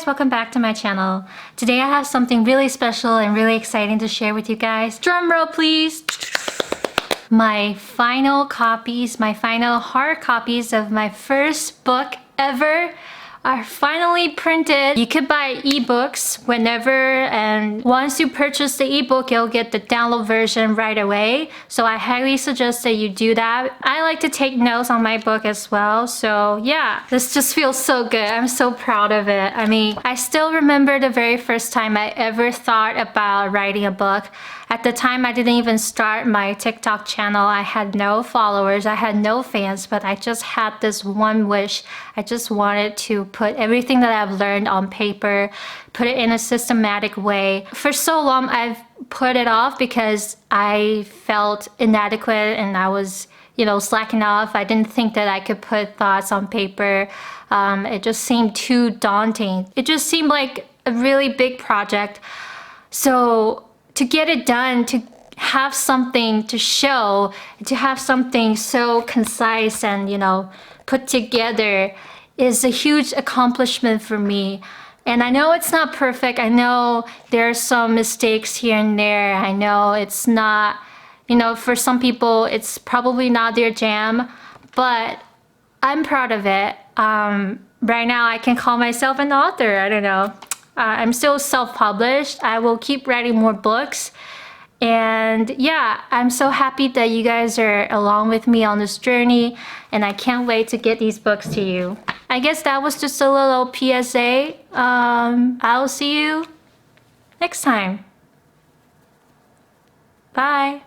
guys, welcome back to my channel. Today I have something really special and really exciting to share with you guys. Drum roll please! My final copies, my final hard copies of my first book ever are finally printed. You could buy ebooks whenever, and once you purchase the ebook, you'll get the download version right away. So I highly suggest that you do that. I like to take notes on my book as well. So yeah, this just feels so good. I'm so proud of it. I mean, I still remember the very first time I ever thought about writing a book. At the time, I didn't even start my TikTok channel. I had no followers, I had no fans, but I just had this one wish. I just wanted to put everything that I've learned on paper, put it in a systematic way. For so long, I've put it off because I felt inadequate and I was, slacking off. I didn't think that I could put thoughts on paper. It just seemed too daunting. It just seemed like a really big project. So to get it done, to have something to show, to have something so concise and, put together is a huge accomplishment for me. And I know it's not perfect. I know there are some mistakes here and there. I know it's not, for some people, it's probably not their jam, but I'm proud of it. Right now, I can call myself an author. I don't know. I'm still self-published. I will keep writing more books. And yeah, I'm so happy that you guys are along with me on this journey, and I can't wait to get these books to you. I guess that was just a little PSA. I'll see you next time. Bye.